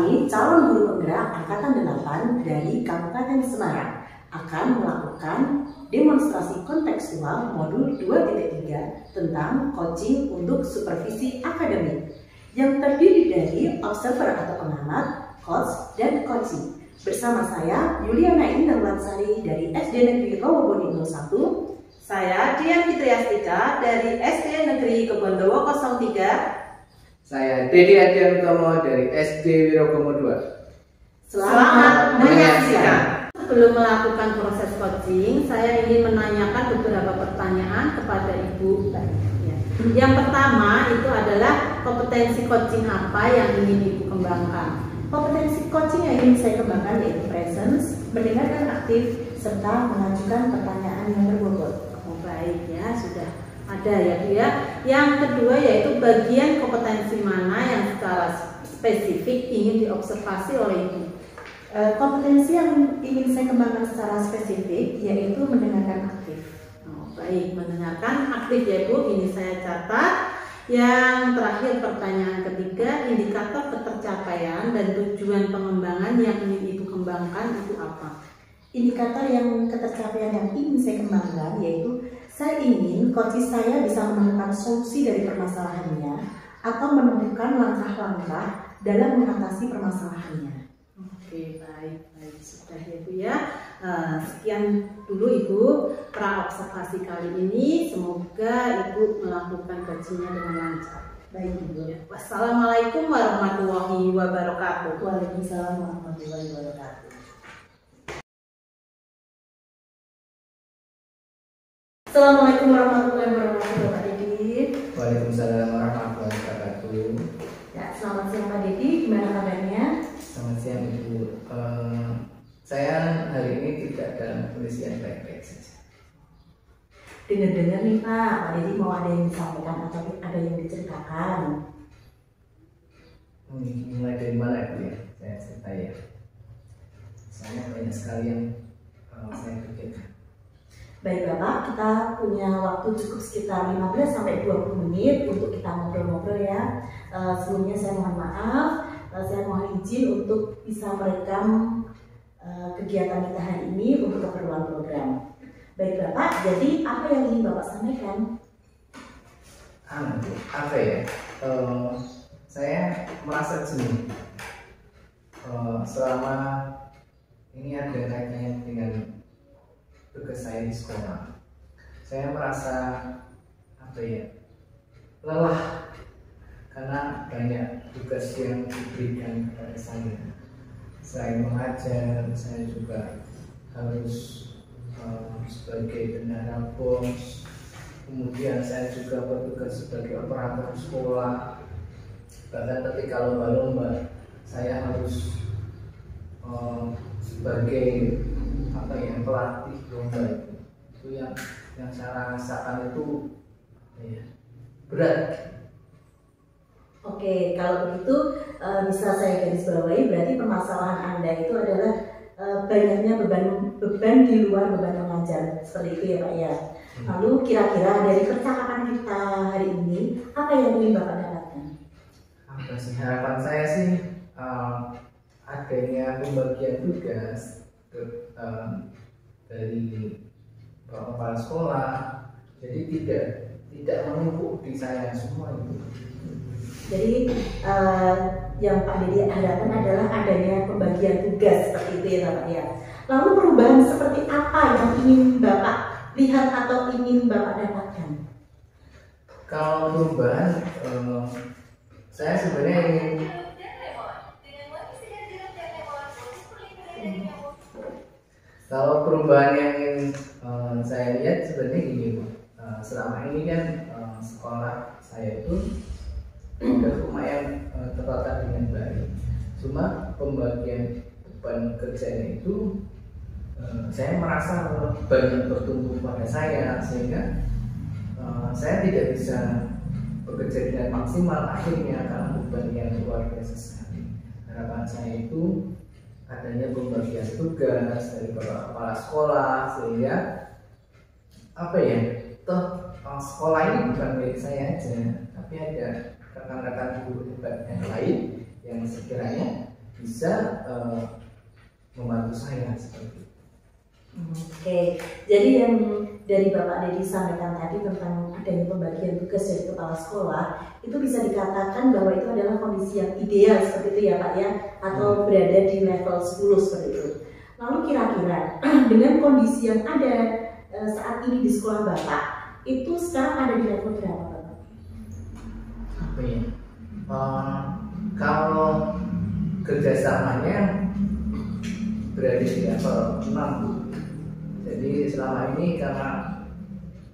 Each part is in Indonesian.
kami calon guru penggerak Angkatan 8 dari Kabupaten Semarang akan melakukan demonstrasi kontekstual modul 2.3 tentang coaching untuk supervisi akademik yang terdiri dari observer atau pengamat, coach, dan coaching. Bersama saya, Yuliana Indah Lansari dari SD Negeri Rawaboni 01. Saya Dian Fitriastika dari SD Negeri Kebondowo 03. Saya Dedi Adian Utomo dari SD Wirogomo 2. Selamat menyaksikan. Sebelum melakukan proses coaching, saya ingin menanyakan beberapa pertanyaan kepada Ibu. Yang pertama itu adalah kompetensi coaching apa yang ingin Ibu kembangkan? Kompetensi coaching yang ingin saya kembangkan yaitu presence, mendengarkan aktif, serta mengajukan pertanyaan yang berbobot. Oh, baik ya, sudah ada ya Bu ya. Yang kedua yaitu bagian kompetensi mana yang secara spesifik ingin diobservasi oleh Ibu? Kompetensi yang ingin saya kembangkan secara spesifik yaitu mendengarkan aktif. Oh, baik, mendengarkan aktif ya Bu, ini saya catat. Yang terakhir pertanyaan ketiga, indikator ketercapaian dan tujuan pengembangan yang ingin Ibu kembangkan itu apa? Indikator yang ketercapaian yang ingin saya kembangkan yaitu saya ingin coach saya bisa menemukan solusi dari permasalahannya atau menemukan langkah-langkah dalam mengatasi permasalahannya. Oke, baik, sudah ya Bu ya. Sekian dulu Ibu pra-observasi kali ini. Semoga Ibu melakukan coachingnya dengan lancar. Baik Ibu. Wassalamualaikum warahmatullahi wabarakatuh. Waalaikumsalam warahmatullahi wabarakatuh. Assalamualaikum warahmatullahi wabarakatuh Pak Dedi. Waalaikumsalam warahmatullahi wabarakatuh. Ya, selamat siang Pak Dedi, gimana kabarnya? Selamat siang Ibu. Saya hari ini tidak dalam kondisi yang baik-baik saja. Dengar-dengar nih Pak Dedi mau ada yang disampaikan atau ada yang diceritakan? Mulai dari mana Bu ya? Saya cerita ya. Saya banyak sekali yang saya pikirkan. Baik Bapak, kita punya waktu cukup sekitar 15-20 menit untuk kita ngobrol-ngobrol ya. Sebelumnya saya mohon maaf, saya mohon izin untuk bisa merekam kegiatan kita hari ini untuk keperluan program. Baik Bapak, jadi apa yang ingin Bapak sampaikan? Apa ya? Saya merasa jenuh selama ini ada kaitannya dengan tugas saya di sekolah. Saya merasa lelah karena banyak tugas yang diberikan kepada saya. Selain mengajar, saya juga harus sebagai bendahara BOS. Kemudian saya juga bertugas sebagai operator sekolah. Bahkan ketika lomba-lomba, saya harus sebagai pelatih lomba itu yang saya rasakan itu berat. Oke, kalau begitu bisa saya garis bawahi berarti permasalahan Anda itu adalah banyaknya beban di luar beban mengajar, seperti itu ya Pak ya. Lalu kira-kira dari percakapan kita hari ini apa yang ingin Bapak dapatkan? Apa sih harapan saya sih adanya pembagian tugas dari kepala sekolah, jadi tidak menumpuk di saya semua itu. Jadi yang Pak Dedi harapkan adalah adanya pembagian tugas seperti itu ya Pak ya. Lalu perubahan seperti apa yang ingin Bapak lihat atau ingin Bapak dapatkan? Kalau perubahan, saya sebenarnya ingin kalau perubahan yang ingin saya lihat sebenarnya gini Bu. Selama ini kan sekolah saya itu lumayan tertata dengan baik. Cuma pembagian beban kerjanya itu saya merasa banyak bertumbuh pada saya, sehingga saya tidak bisa bekerja dengan maksimal akhirnya karena beban yang luar biasa sekali. Harapan saya itu adanya pembagian tugas dari kepala sekolah, sehingga sekolah ini bukan milik saya aja, tapi ada rekan-rekan guru hebat yang lain yang sekiranya bisa membantu saya seperti itu. Oke, jadi yang dari Bapak Dedi sampaikan tadi tentang adanya pembagian tugas dari kepala sekolah itu bisa dikatakan bahwa itu adalah kondisi yang ideal seperti itu ya Pak ya, atau berada di level 10 seperti itu. Lalu kira-kira dengan kondisi yang ada saat ini di sekolah Bapak itu sekarang ada di level berapa Bapak? Apa ya? Kalau kerjasamanya berada di level 6 Bu. Jadi selama ini karena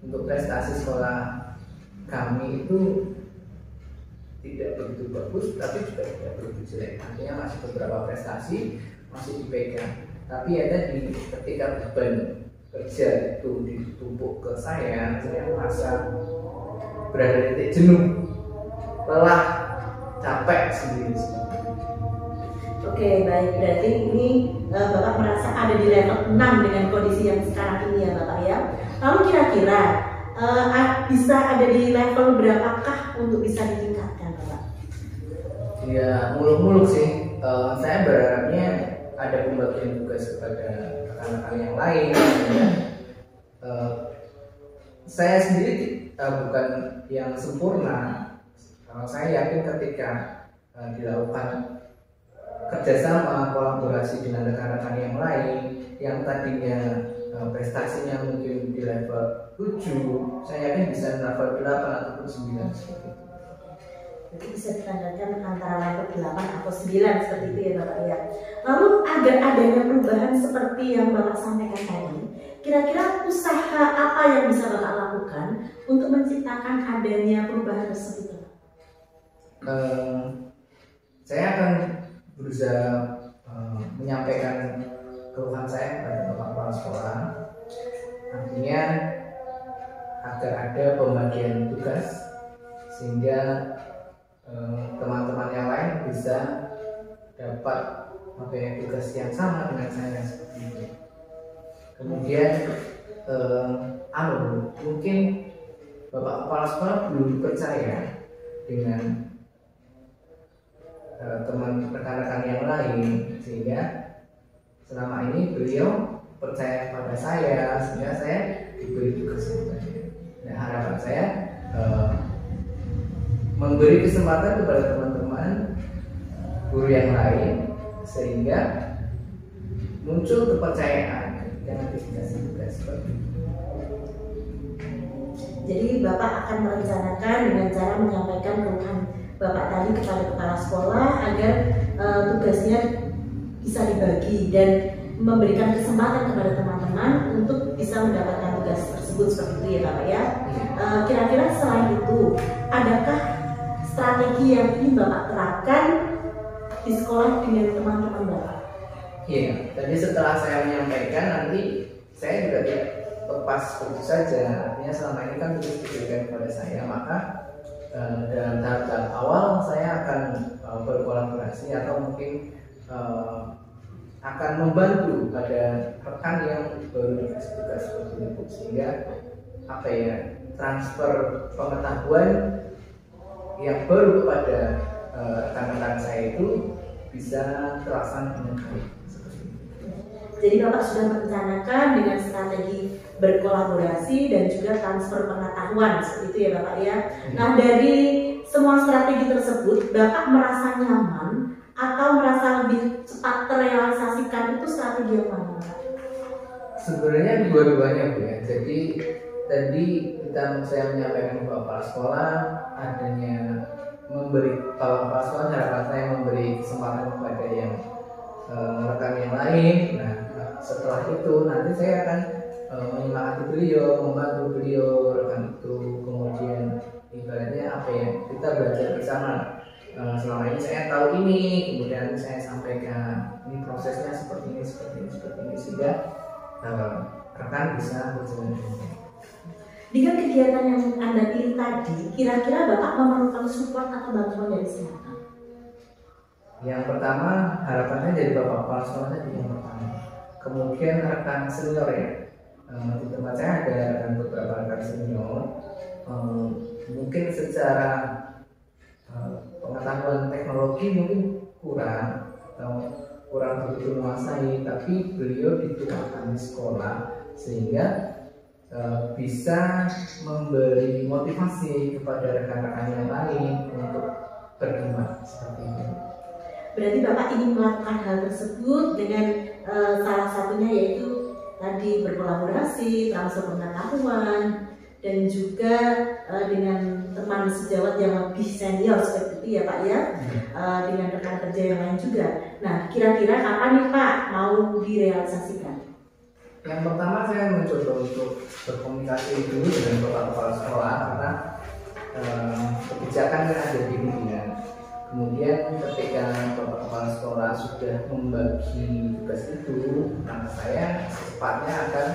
untuk prestasi sekolah kami itu tidak begitu bagus, tapi juga tidak begitu jelek. Artinya masih beberapa prestasi masih dipegang. Tapi ada di ketika beban kerja itu ditumpuk ke saya merasa berada di titik jenuh, lelah, capek sendiri. Oke, baik. Berarti ini Bapak merasa ada di level 6 dengan kondisi yang sekarang ini ya Bapak ya. Lalu kira-kira bisa ada di level berapakah untuk bisa ditingkatkan Bapak? Ya muluk-muluk sih. Saya berharapnya ada pembagian tugas kepada rekan-rekan yang lain. Saya sendiri bukan yang sempurna. Saya yakin ketika dilakukan kerjasama, kolaborasi dengan rekan-rekan yang lain yang tadinya prestasinya mungkin di level 7, saya yakin bisa level 8 ataupun 9 seperti itu. Jadi bisa ditandanya antara level 8 atau 9 seperti itu ya Bapak ya. Lalu agar adanya perubahan seperti yang Bapak sampaikan tadi, kira-kira usaha apa yang bisa Bapak lakukan untuk menciptakan adanya perubahan tersebut Bapak? Saya akan berusaha menyampaikan keluhan saya kepada Bapak Kepala Sekolah, artinya agar ada pembagian tugas sehingga teman-teman yang lain bisa dapat tugas yang sama dengan saya seperti itu. Kemudian mungkin Bapak Kepala Sekolah belum percaya dengan teman rekan-rekan yang lain, sehingga selama ini beliau percaya pada saya sehingga saya diberi tugas yang banyak. Nah, harapan saya memberi kesempatan kepada teman-teman guru yang lain sehingga muncul kepercayaan dengan dikasih tugas seperti itu. Jadi Bapak akan merencanakan dengan cara menyampaikan keluhan Bapak tadi kepada kepala sekolah agar tugasnya bisa dibagi dan memberikan kesempatan kepada teman-teman untuk bisa mendapatkan tugas tersebut seperti itu ya Bapak ya. Kira-kira selain itu, adakah strategi yang ingin Bapak terapkan di sekolah dengan teman-teman Bapak? Iya, tadi setelah saya menyampaikan nanti saya juga tidak lepas begitu saja. Artinya selama ini kan tugas diberikan kepada saya, maka dalam tahap awal saya akan berkolaborasi atau mungkin akan membantu pada rekan yang baru dikasih tugas seperti itu, sehingga transfer pengetahuan yang baru kepada rekan-rekan saya itu bisa terlaksana dengan baik. Jadi Bapak sudah merencanakan dengan strategi berkolaborasi dan juga transfer pengetahuan seperti itu ya Bapak ya. Nah, dari semua strategi tersebut Bapak merasa nyaman atau merasa lebih cepat terrealisasikan itu strategi yang mana Bapak? Sebenarnya dua-duanya Bu ya. Jadi tadi saya menyampaikan kepada kepala sekolah adanya kepala sekolah harapan saya memberi kesempatan kepada yang rekan yang lain. Nah, setelah itu nanti saya akan menyemangati beliau, membantu beliau rekan itu, kemudian ibaratnya kita belajar bersama. Selama ini saya tahu ini, kemudian saya sampaikan ini prosesnya seperti ini sehingga rekan bisa berjalan dengan baik. Dengan kegiatan yang Anda pilih tadi, kira-kira Bapak memerlukan support atau bantuan dari siapa? Yang pertama harapannya dari Bapak Kepala Sekolah tadi yang pertama. Kemudian rekan senior ya. Di tempat saya ada beberapa rekan senior. Mungkin secara pengetahuan teknologi mungkin kurang, atau kurang begitu menguasai, tapi beliau dituakan di sekolah sehingga bisa memberi motivasi kepada rekan-rekan yang lain untuk berkembang seperti itu. Berarti Bapak ingin melakukan hal tersebut dengan salah satunya yaitu tadi berkolaborasi, transfer pengetahuan, dan juga dengan teman sejawat yang lebih senior seperti itu ya Pak ya, dengan rekan kerja yang lain juga. Nah, kira-kira kapan nih Pak mau direalisasikan? Yang pertama saya mencoba untuk berkomunikasi dulu dengan kepala sekolah karena kebijakan kan ada di pimpinan. Kemudian ketika kepala sekolah sudah membagi tugas itu, maka saya secepatnya akan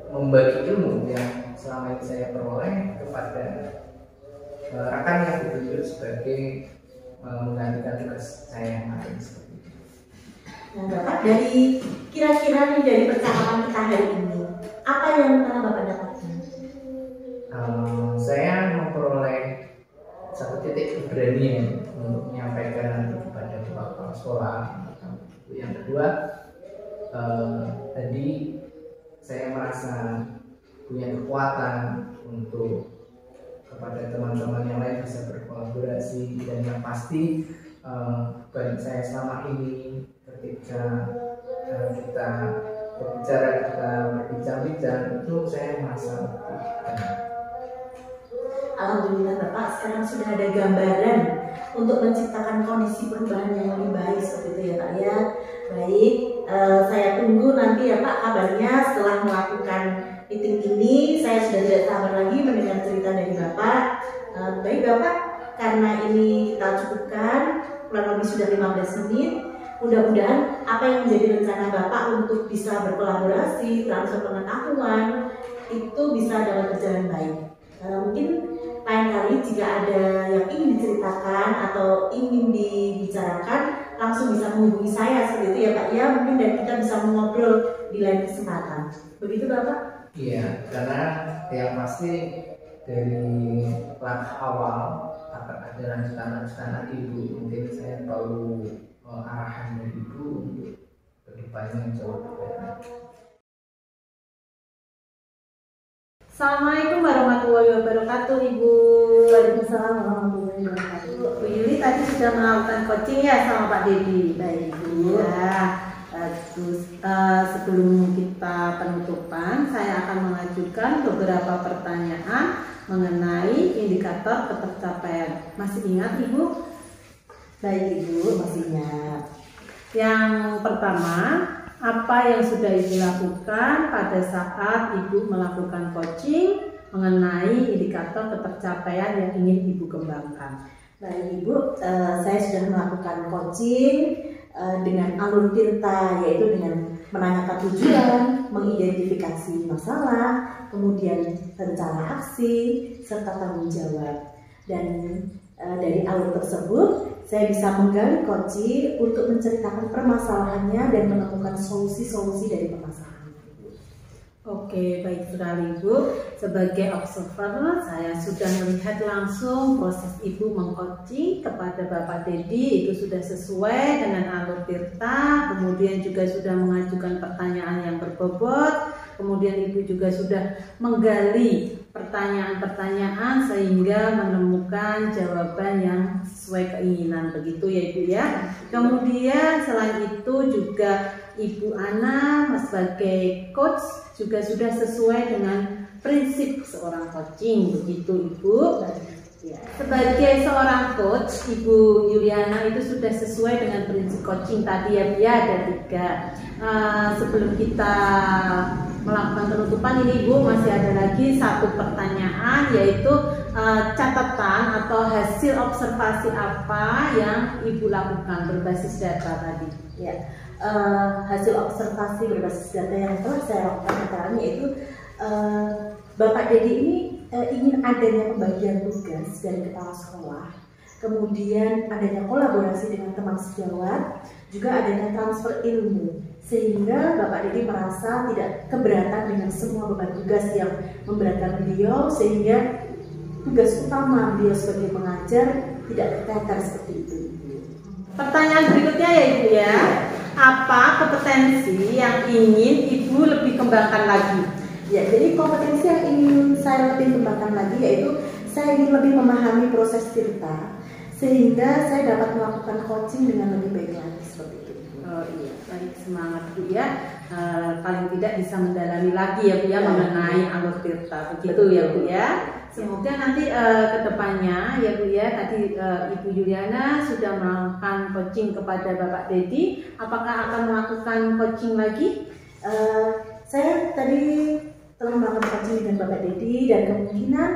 membagi ilmu yang selama ini saya peroleh kepada rekan yang ditunjuk sebagai menggantikan tugas saya yang lain seperti itu. Nah Bapak, dari kira-kira nih dari percakapan kita hari ini, apa yang telah Bapak dapatkan? Saya memperoleh satu titik keberanian untuk menyampaikan nanti kepada kepala sekolah. Yang kedua, tadi saya merasa punya kekuatan untuk kepada teman-teman yang lain bisa berkolaborasi, dan yang pasti bagi saya selama ini ketika kita berbicara, kita berbincang-bincang, itu saya merasa lebih tenang. Alhamdulillah Bapak, sekarang sudah ada gambaran untuk menciptakan kondisi perubahan yang lebih baik seperti itu ya Pak ya. Baik, saya tunggu nanti ya Pak kabarnya setelah melakukan meeting ini. Saya sudah tidak sabar lagi mendengar cerita dari Bapak. Baik Bapak, karena ini kita cukupkan, kurang lebih sudah 15 menit. Mudah-mudahan apa yang menjadi rencana Bapak untuk bisa berkolaborasi, transfer pengetahuan, itu bisa dapat berjalan baik. Mungkin lain kali jika ada yang ingin diceritakan atau ingin dibicarakan, langsung bisa menghubungi saya seperti itu ya Pak ya, mungkin dan kita bisa mengobrol di lain kesempatan. Begitu Bapak? Iya, karena yang pasti dari langkah awal akan ada lanjutan Ibu, mungkin saya perlu arahan dari Ibu untuk kedepannya jauh berbeda. Assalamualaikum warahmatullahi wabarakatuh Ibu. Waalaikumsalam warahmatullahi wabarakatuh. Bu Yuli tadi sudah melakukan coaching ya sama Pak Dedi. Baik Ibu. Ya, bagus. Sebelum kita penutupan, saya akan mengajukan beberapa pertanyaan mengenai indikator ketercapaian. Masih ingat Ibu? Baik Ibu, masih ingat. Yang pertama, apa yang sudah Ibu lakukan pada saat Ibu melakukan coaching mengenai indikator ketercapaian yang ingin Ibu kembangkan? Baik Ibu, saya sudah melakukan coaching dengan alur tirta, yaitu dengan menanyakan tujuan, mengidentifikasi masalah, kemudian rencana aksi, serta tanggung jawab. Dan dari alur tersebut, saya bisa menggali coaching untuk menceritakan permasalahannya dan menemukan solusi-solusi dari permasalahan. Oke, baik sekali Ibu. Sebagai observer, saya sudah melihat langsung proses Ibu mengcoaching kepada Bapak Dedi. Itu sudah sesuai dengan alur tirta, kemudian juga sudah mengajukan pertanyaan yang berbobot, kemudian Ibu juga sudah menggali pertanyaan-pertanyaan sehingga menemukan jawaban yang sesuai keinginan, begitu ya Ibu ya. Kemudian selain itu juga Ibu Ana sebagai coach juga sudah sesuai dengan prinsip seorang coaching, begitu Ibu. Ya. Sebagai seorang coach, Ibu Yuliana itu sudah sesuai dengan prinsip coaching tadi ya, ada 3. Sebelum kita melakukan penutupan ini Ibu, masih ada lagi satu pertanyaan, yaitu catatan atau hasil observasi apa yang Ibu lakukan berbasis data tadi. Ya, hasil observasi berbasis data yang telah saya lakukan sekarang yaitu Bapak Dedi ini ingin adanya pembagian tugas dari kepala sekolah, kemudian adanya kolaborasi dengan teman sejawat, juga adanya transfer ilmu, sehingga Bapak Dedi merasa tidak keberatan dengan semua beban tugas yang memberatkan beliau, sehingga tugas utama beliau sebagai pengajar tidak terteter seperti itu. Pertanyaan berikutnya ya Ibu ya. Apa kompetensi yang ingin Ibu lebih kembangkan lagi? Ya, jadi kompetensi yang ingin saya lebih kembangkan lagi yaitu saya ingin lebih memahami proses cerita sehingga saya dapat melakukan coaching dengan lebih baik lagi seperti itu. Oh iya, baik, semangat Bu ya. Paling tidak bisa mendalami lagi ya Bu ya mengenai alur tirta. Begitu ya Bu ya. Semoga nanti kedepannya ya Bu ya, tadi Ibu Yuliana sudah melakukan coaching kepada Bapak Dedi. Apakah akan melakukan coaching lagi? Saya tadi telah melakukan coaching dengan Bapak Dedi dan kemungkinan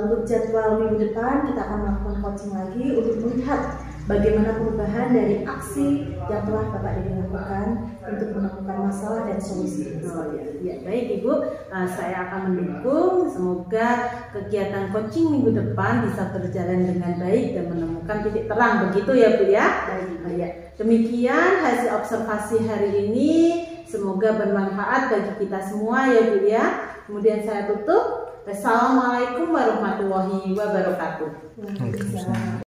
untuk jadwal minggu depan kita akan melakukan coaching lagi untuk melihat bagaimana perubahan dari aksi yang telah Bapak Dedi lakukan untuk menemukan masalah dan solusi. Oh ya, baik Ibu, saya akan mendukung. Semoga kegiatan coaching minggu depan bisa berjalan dengan baik dan menemukan titik terang. Begitu ya Bu ya. Ya. Demikian hasil observasi hari ini. Semoga bermanfaat bagi kita semua ya Bu ya. Kemudian saya tutup. Wassalamualaikum warahmatullahi wabarakatuh.